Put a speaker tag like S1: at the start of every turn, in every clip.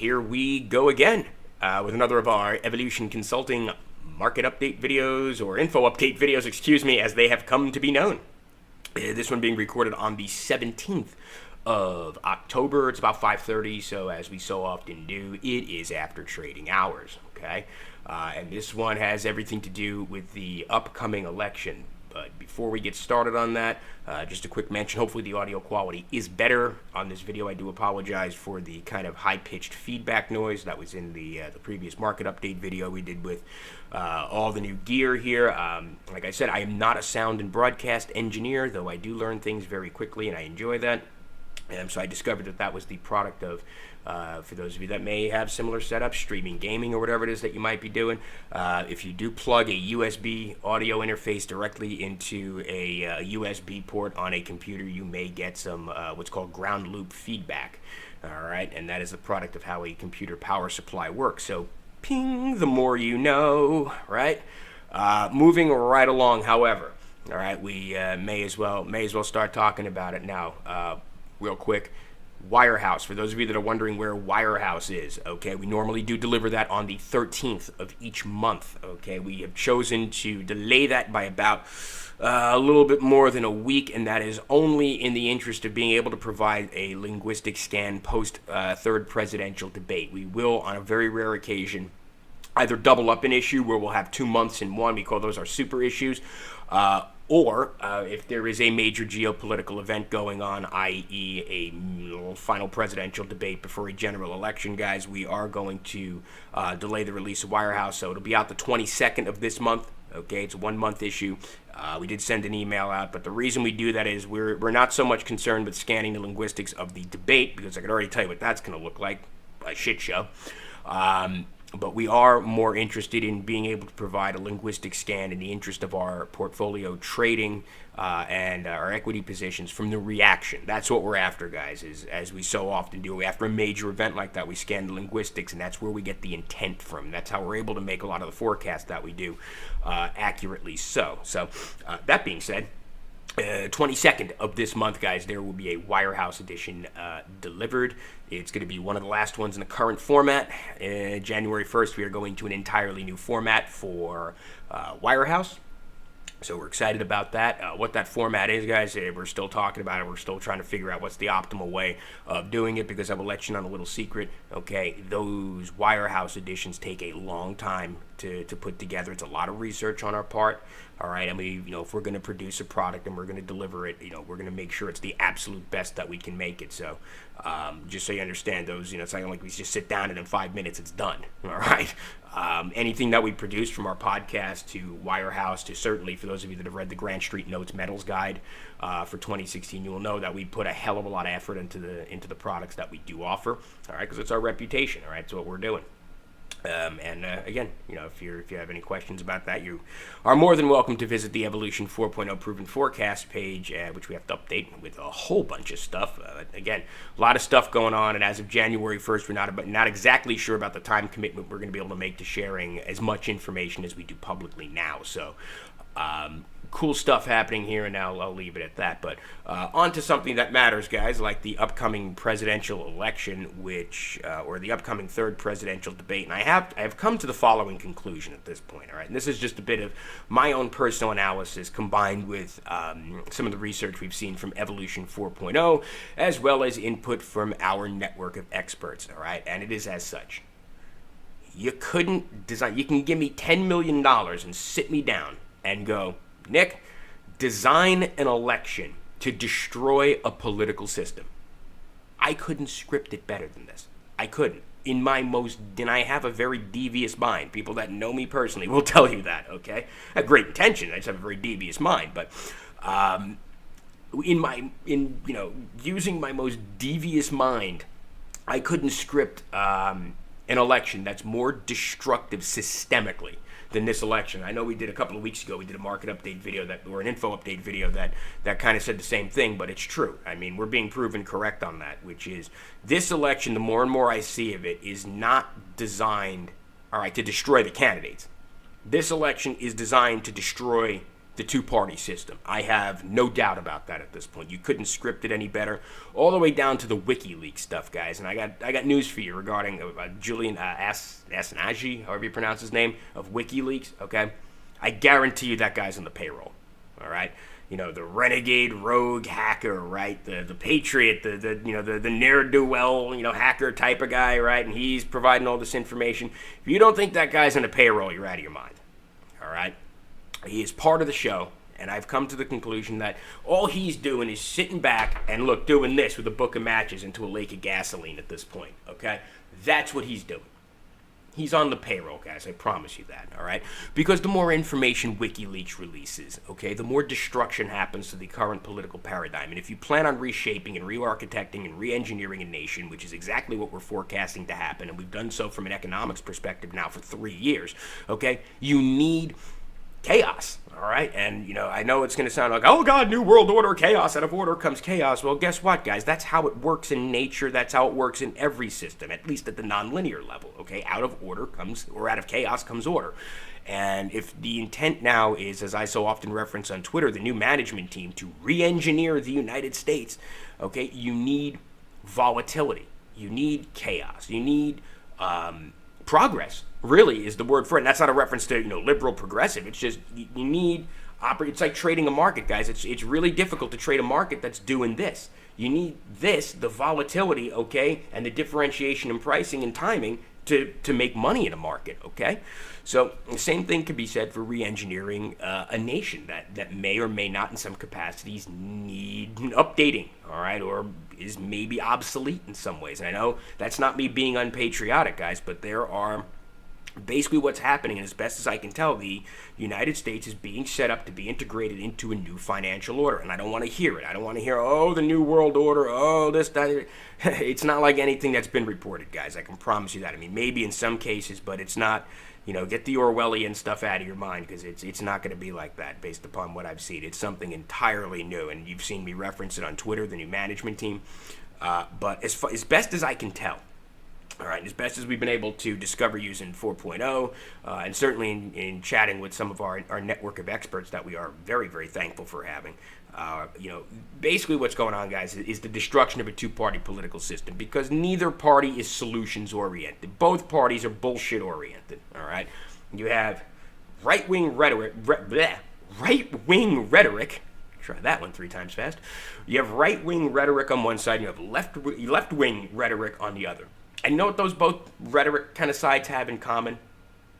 S1: here we go again with another of our Evolution Consulting market update videos, or info update videos, excuse me, as they have come to be known. This one being recorded on the 17th of October. It's about 5:30, so as we so often do, it is after trading hours, okay? And this one has everything to do with the upcoming election. But before we get started on that, just a quick mention. Hopefully the audio quality is better on this video. I do apologize for the kind of high-pitched feedback noise that was in the previous market update video we did with all the new gear here. Like I said, I am not a sound and broadcast engineer, though I do learn things very quickly, and I enjoy that. So I discovered that that was the product of, for those of you that may have similar setups, streaming gaming or whatever it is that you might be doing, if you do plug a USB audio interface directly into a USB port on a computer, you may get some what's called ground loop feedback. All right, and that is the product of how a computer power supply works. So ping, the more you know, right? Moving right along, however, all right, we may as well start talking about it now. Real quick, Wirehouse. For those of you that are wondering where Wirehouse is, okay, we normally do deliver that on the 13th of each month, okay? We have chosen to delay that by about a little bit more than a week, and that is only in the interest of being able to provide a linguistic scan post third presidential debate. We will, on a very rare occasion, either double up an issue where we'll have 2 months in one. We call those our super issues. Or if there is a major geopolitical event going on, i.e. a final presidential debate before a general election, guys, we are going to delay the release of Wirehouse. So it'll be out the 22nd of this month. Okay, it's a 1 month issue. We did send an email out, but the reason we do that is we're not so much concerned with scanning the linguistics of the debate, because I can already tell you what that's going to look like, a shit show. But we are more interested in being able to provide a linguistic scan in the interest of our portfolio trading and our equity positions from the reaction. That's what we're after, guys, is as we so often do. After a major event like that, we scan the linguistics, and that's where we get the intent from. That's how we're able to make a lot of the forecasts that we do accurately so. So that being said, 22nd of this month, guys, there will be a Wirehouse edition delivered. It's going to be one of the last ones in the current format. January 1st, we are going to an entirely new format for Wirehouse. So we're excited about that. What that format is, guys, we're still talking about it. We're still trying to figure out what's the optimal way of doing it, because I will let you know a little secret. Okay, those Wirehouse editions take a long time to put together. It's a lot of research on our part. All right, and we, if we're going to produce a product and we're going to deliver it, we're going to make sure it's the absolute best that we can make it. So just so you understand, those, it's not like we just sit down and in 5 minutes it's done. All right. Anything that we produce, from our podcast to Wirehouse to, certainly for those of you that have read the Grant Street Notes Metals Guide for 2016, you will know that we put a hell of a lot of effort into the products that we do offer. All right, because it's our reputation. All right, it's what we're doing. Again, if you have any questions about that, you are more than welcome to visit the Evolution 4.0 Proven Forecast page, which we have to update with a whole bunch of stuff. Again, a lot of stuff going on, and as of January 1st, we're not exactly sure about the time commitment we're going to be able to make to sharing as much information as we do publicly now. So, cool stuff happening here, and now I'll leave it at that. But on to something that matters, guys, like the upcoming presidential election, or the upcoming third presidential debate. And I have come to the following conclusion at this point. All right, and this is just a bit of my own personal analysis combined with some of the research we've seen from Evolution 4.0, as well as input from our network of experts. All right, and it is as such. You can give me $10 million and sit me down and go, Nick, design an election to destroy a political system. I couldn't script it better than this. I couldn't. And I have a very devious mind. People that know me personally will tell you that, okay? I have great intention. I just have a very devious mind. But using my most devious mind, I couldn't script an election that's more destructive systemically than this election. I know we did a couple of weeks ago, we did a market update video or an info update video that kind of said the same thing, but it's true. I mean, we're being proven correct on that, which is this election, the more and more I see of it, is not designed, all right, to destroy the candidates. This election is designed to destroy the two-party system. I have no doubt about that at this point. You couldn't script it any better, all the way down to the WikiLeaks stuff, guys. And I got news for you regarding Julian Assange, however you pronounce his name, of WikiLeaks. Okay, I guarantee you that guy's on the payroll. All right, the renegade rogue hacker, right? The patriot, the ne'er-do-well, hacker type of guy, right? And he's providing all this information. If you don't think that guy's on the payroll, you're out of your mind. All right. He is part of the show, and I've come to the conclusion that all he's doing is sitting back and, doing this with a book of matches into a lake of gasoline at this point, okay? That's what he's doing. He's on the payroll, guys, I promise you that, all right? Because the more information WikiLeaks releases, okay, the more destruction happens to the current political paradigm. And if you plan on reshaping and re-architecting and re-engineering a nation, which is exactly what we're forecasting to happen, and we've done so from an economics perspective now for 3 years, okay, you need chaos, all right? And, I know it's going to sound like, oh, God, new world order, chaos. Out of order comes chaos. Well, guess what, guys? That's how it works in nature. That's how it works in every system, at least at the nonlinear level, okay? Out of order comes, or out of chaos comes order. And if the intent now is, as I so often reference on Twitter, the new management team to re-engineer the United States, okay, you need volatility. You need chaos. You need progress, really, is the word for it. And that's not a reference to, liberal progressive. It's just, you need, it's like trading a market, guys. It's really difficult to trade a market that's doing this. You need this, the volatility, okay, and the differentiation in pricing and timing to make money in a market, okay? So the same thing could be said for re-engineering a nation that may or may not in some capacities need updating, all right, or is maybe obsolete in some ways. And I know that's not me being unpatriotic, guys, but there are basically what's happening, and as best as I can tell, the United States is being set up to be integrated into a new financial order, and I don't want to hear it. I don't want to hear, oh, the new world order, oh, this, that. It's not like anything that's been reported, guys. I can promise you that. I mean, maybe in some cases, but it's not, get the Orwellian stuff out of your mind, because it's not going to be like that based upon what I've seen. It's something entirely new, and you've seen me reference it on Twitter, the new management team. But as best as I can tell, all right, as best as we've been able to discover using 4.0, and certainly in chatting with some of our network of experts that we are very, very thankful for having, basically what's going on, guys, is the destruction of a two-party political system, because neither party is solutions-oriented. Both parties are bullshit-oriented, all right? You have right-wing rhetoric, try that one 3 times fast. You have right-wing rhetoric on one side, and you have left-wing rhetoric on the other. And you know what those both rhetoric kind of sides have in common?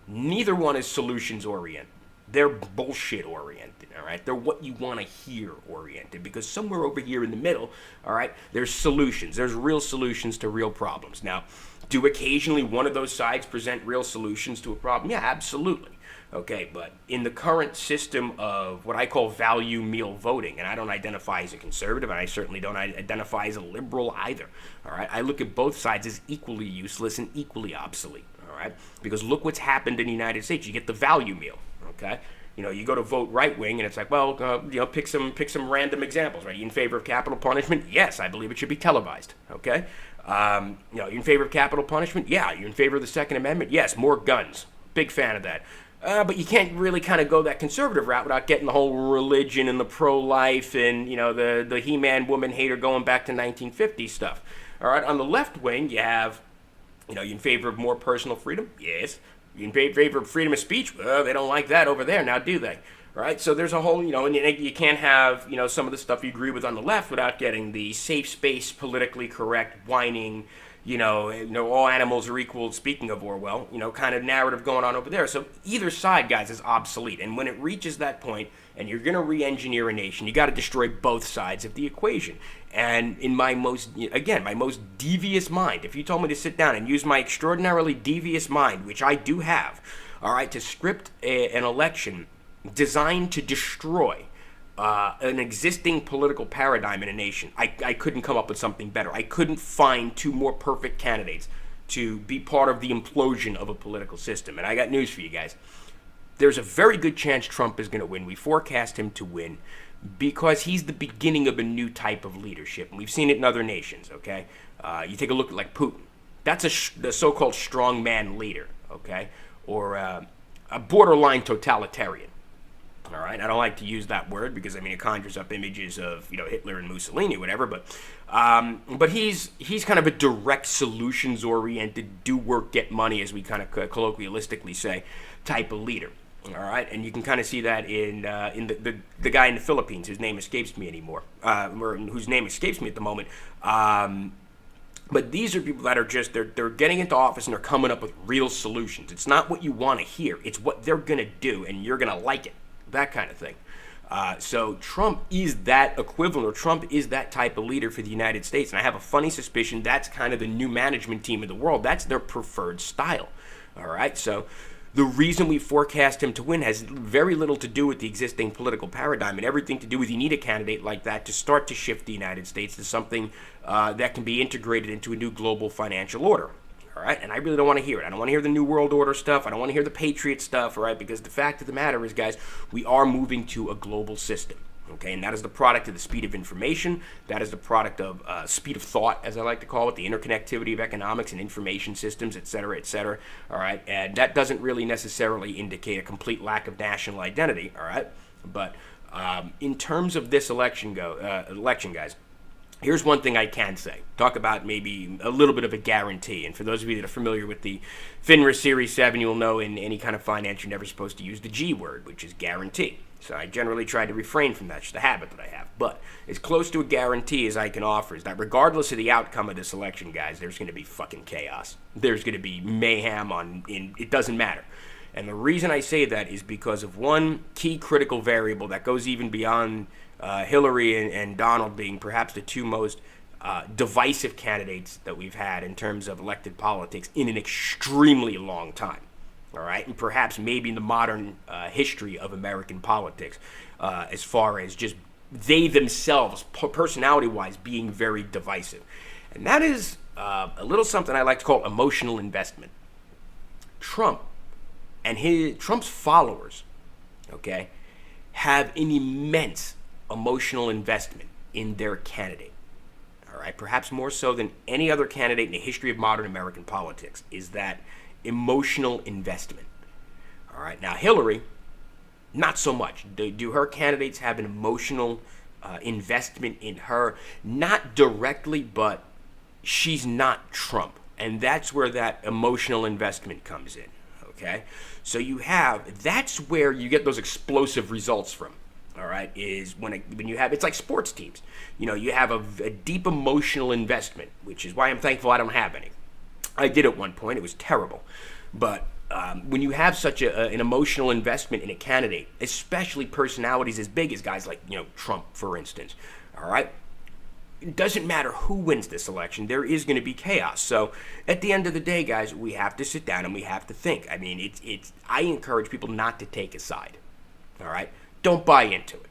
S1: Neither one is solutions-oriented. They're bullshit-oriented, all right? They're what you want to hear oriented, because somewhere over here in the middle, all right, there's solutions. There's real solutions to real problems. Now, do occasionally one of those sides present real solutions to a problem? Yeah, absolutely. Okay, but in the current system of what I call value meal voting, and I don't identify as a conservative, and I certainly don't identify as a liberal either, all right? I look at both sides as equally useless and equally obsolete, all right? Because look what's happened in the United States. You get the value meal, okay? You go to vote right-wing, and it's like, well, pick some random examples, right? You in favor of capital punishment? Yes, I believe it should be televised, okay? You in favor of capital punishment? Yeah. You in favor of the Second Amendment? Yes, more guns. Big fan of that. But you can't really kind of go that conservative route without getting the whole religion and the pro-life and, the He-Man woman hater going back to 1950 stuff. All right, on the left wing, you have, you in favor of more personal freedom? Yes. You in favor of freedom of speech? Well, they don't like that over there now, do they? All right, so there's a whole, and you can't have, some of the stuff you agree with on the left without getting the safe space, politically correct, whining, all animals are equal, speaking of Orwell, kind of narrative going on over there. So either side, guys, is obsolete. And when it reaches that point and you're going to re-engineer a nation, you got to destroy both sides of the equation. And in my most devious mind, if you told me to sit down and use my extraordinarily devious mind, which I do have, all right, to script an election designed to destroy an existing political paradigm in a nation, I couldn't come up with something better. I couldn't find 2 more perfect candidates to be part of the implosion of a political system. And I got news for you guys. There's a very good chance Trump is going to win. We forecast him to win because he's the beginning of a new type of leadership. And we've seen it in other nations, okay? You take a look at like Putin. That's the so-called strongman leader, okay? Or a borderline totalitarian. All right, I don't like to use that word because I mean it conjures up images of Hitler and Mussolini, whatever. But he's kind of a direct, solutions-oriented, do work, get money, as we kind of colloquialistically say, type of leader. All right, and you can kind of see that in the guy in the Philippines, whose name escapes me anymore, or whose name escapes me at the moment. But these are people that are just they're getting into office and they're coming up with real solutions. It's not what you want to hear; it's what they're gonna do, and you're gonna like it. That kind of thing. So Trump is that equivalent, or Trump is that type of leader for the United States. And I have a funny suspicion that's kind of the new management team in the world. That's their preferred style. All right. So the reason we forecast him to win has very little to do with the existing political paradigm and everything to do with you need a candidate like that to start to shift the United States to something that can be integrated into a new global financial order. All right, and I really don't want to hear it. I don't want to hear the New World Order stuff. I don't want to hear the Patriot stuff, all right, because the fact of the matter is, guys, we are moving to a global system, okay, and that is the product of the speed of information. That is the product of speed of thought, as I like to call it, the interconnectivity of economics and information systems, et cetera, all right, and that doesn't really necessarily indicate a complete lack of national identity, all right, but in terms of this election, guys, here's one thing I can say. Talk about maybe a little bit of a guarantee. And for those of you that are familiar with the FINRA Series 7, you'll know in any kind of finance you're never supposed to use the G word, which is guarantee. So I generally try to refrain from that. It's just a habit that I have. But as close to a guarantee as I can offer is that regardless of the outcome of this election, guys, there's going to be fucking chaos. There's going to be mayhem it doesn't matter. And the reason I say that is because of one key critical variable that goes even beyond Hillary and Donald being perhaps the two most divisive candidates that we've had in terms of elected politics in an extremely long time. All right, and perhaps maybe in the modern history of American politics, as far as just they themselves, personality-wise, being very divisive. And that is a little something I like to call emotional investment. Trump and Trump's followers, okay, have an immense emotional investment in their candidate. All right, perhaps more so than any other candidate in the history of modern American politics is that emotional investment. All right, now Hillary, not so much. Do her candidates have an emotional investment in her? Not directly, but she's not Trump. And that's where that emotional investment comes in. Okay, so that's where you get those explosive results from. All right, is when you have, it's like sports teams. You have a deep emotional investment, which is why I'm thankful I don't have any. I did at one point. It was terrible. But when you have such an emotional investment in a candidate, especially personalities as big as guys like Trump, for instance, all right, it doesn't matter who wins this election. There is going to be chaos. So at the end of the day, guys, we have to sit down and we have to think. I mean, I encourage people not to take a side. All right. Don't buy into it.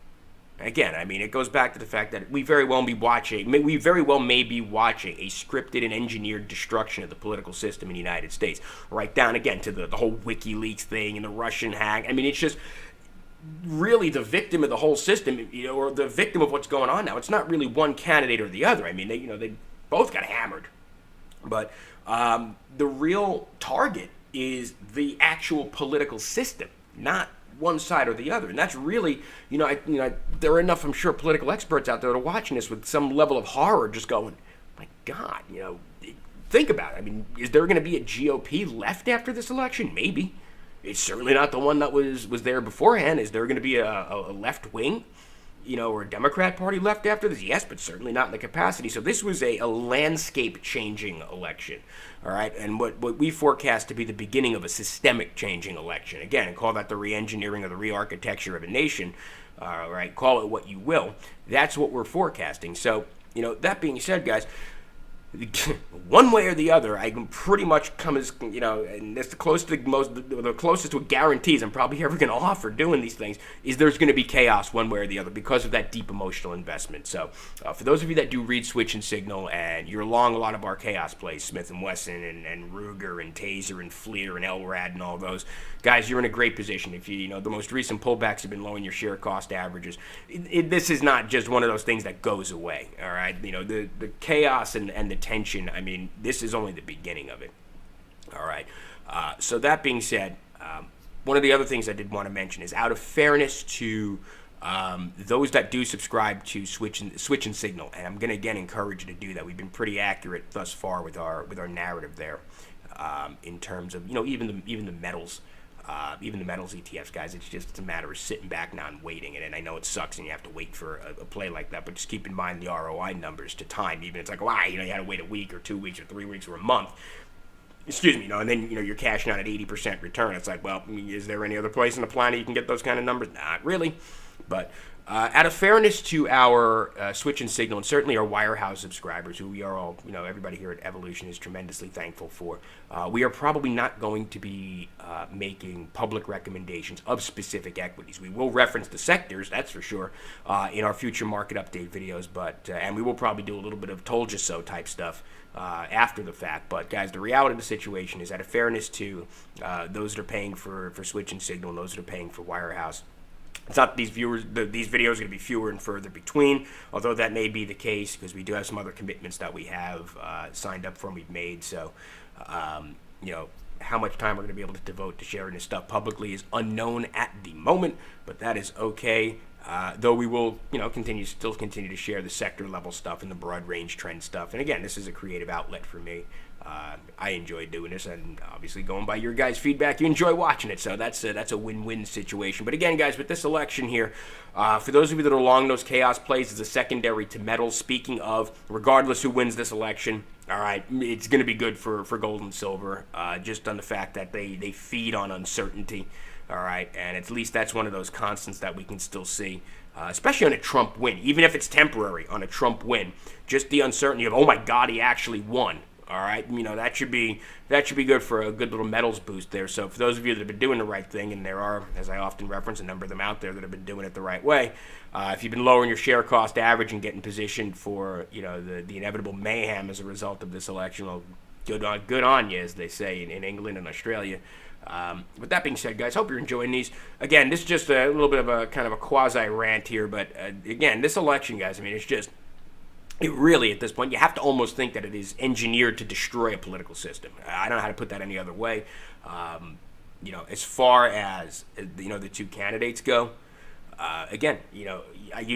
S1: Again, I mean, it goes back to the fact that we very well may be watching a scripted and engineered destruction of the political system in the United States. Right down, again, to the whole WikiLeaks thing and the Russian hack. I mean, it's just really the victim of the whole system, or the victim of what's going on now. It's not really one candidate or the other. I mean, they both got hammered. But the real target is the actual political system, not one side or the other. And that's really, there are enough, I'm sure, political experts out there that are watching this with some level of horror just going, my God, think about it. I mean, is there going to be a GOP left after this election? Maybe. It's certainly not the one that was there beforehand. Is there going to be a left wing, or a Democrat Party left after this? Yes, but certainly not in the capacity. So this was a landscape-changing election, all right? And what we forecast to be the beginning of a systemic-changing election. Again, call that the re-engineering or the re-architecture of a nation, all right? Call it what you will. That's what we're forecasting. So, that being said, guys, one way or the other, I can pretty much come as, and that's the closest to a guarantees I'm probably ever going to offer doing these things, is there's going to be chaos one way or the other because of that deep emotional investment. So for those of you that do read Switch and Signal and you're along a lot of our chaos plays, Smith & Wesson and Ruger and Taser and Fleer and LRAD and all those, guys, you're in a great position. If the most recent pullbacks have been lowering your share cost averages. This is not just one of those things that goes away, all right? The chaos and the tension, I mean, this is only the beginning of it. All right. So that being said, one of the other things I did want to mention is, out of fairness to those that do subscribe to Switch and Signal, and I'm going to again encourage you to do that. We've been pretty accurate thus far with our narrative there, in terms of even the metals. Even the metals ETFs, guys, it's a matter of sitting back now and waiting. And I know it sucks and you have to wait for a play like that, but just keep in mind the ROI numbers to time. Even it's like, wow, you had to wait a week or 2 weeks or 3 weeks or a month. Excuse me, and then you're cashing out at 80% return. It's like, well, is there any other place on the planet you can get those kind of numbers? Not really. But out of fairness to our Switch and Signal, and certainly our Wirehouse subscribers, who we are all, everybody here at Evolution is tremendously thankful for, we are probably not going to be making public recommendations of specific equities. We will reference the sectors, that's for sure, in our future market update videos, but and we will probably do a little bit of told you so type stuff after the fact. But guys, the reality of the situation is, out of fairness to those that are paying for Switch and Signal and those that are paying for Wirehouse, it's not these videos are going to be fewer and further between, although that may be the case because we do have some other commitments that we have signed up for and we've made. So, how much time we're going to be able to devote to sharing this stuff publicly is unknown at the moment, but that is okay. Though we will, continue to share the sector level stuff and the broad range trend stuff. And again, this is a creative outlet for me. I enjoy doing this, and obviously going by your guys' feedback, you enjoy watching it. So that's a win-win situation. But again, guys, with this election here, for those of you that are long those chaos plays as a secondary to metals, speaking of, regardless who wins this election, all right, it's going to be good for gold and silver, just on the fact that they feed on uncertainty. All right, and at least that's one of those constants that we can still see, especially on a Trump win, even if it's temporary on a Trump win. Just the uncertainty of, oh my God, he actually won. All right, that should be good for a good little metals boost there. So for those of you that have been doing the right thing, and there are, as I often reference, a number of them out there that have been doing it the right way, if you've been lowering your share cost average and getting positioned for the inevitable mayhem as a result of this election, well, good on you, as they say in England and Australia. With that being said, guys, hope you're enjoying these. Again, this is just a little bit of a kind of a quasi rant here, but again, this election, guys, it really, at this point, you have to almost think that it is engineered to destroy a political system. I don't know how to put that any other way. As far as the two candidates go, again, you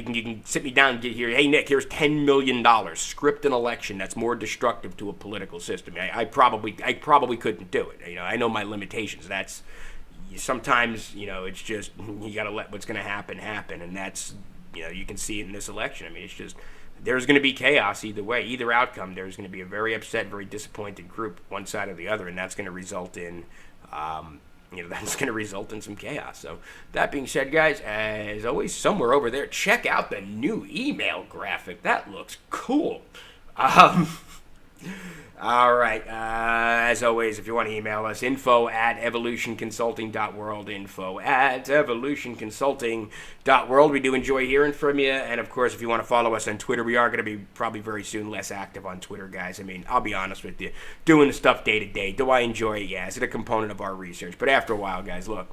S1: can sit me down and get here. Hey, Nick, here's $10 million. Script an election that's more destructive to a political system. I probably couldn't do it. I know my limitations. That's sometimes it's just you got to let what's going to happen, and that's you can see it in this election. It's just there's going to be chaos either way, either outcome. There's going to be a very upset, very disappointed group, one side or the other, and that's going to result in some chaos. So that being said, guys, as always, somewhere over there, check out the new email graphic. That looks cool. All right. As always, if you want to email us, info@evolutionconsulting.world, info@evolutionconsulting.world. We do enjoy hearing from you. And, of course, if you want to follow us on Twitter, we are going to be probably very soon less active on Twitter, guys. I'll be honest with you. Doing the stuff day to day, do I enjoy it? Yeah. Is it a component of our research? But after a while, guys, look.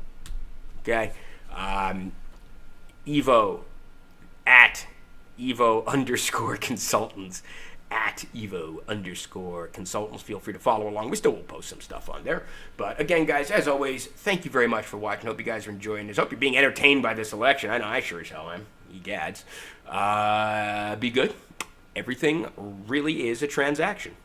S1: Okay? @Evo_consultants. @Evo_consultants. Feel free to follow along. We still will post some stuff on there. But again, guys, as always, thank you very much for watching. Hope you guys are enjoying this. Hope you're being entertained by this election. I know I sure as hell am. You gads. Be good. Everything really is a transaction.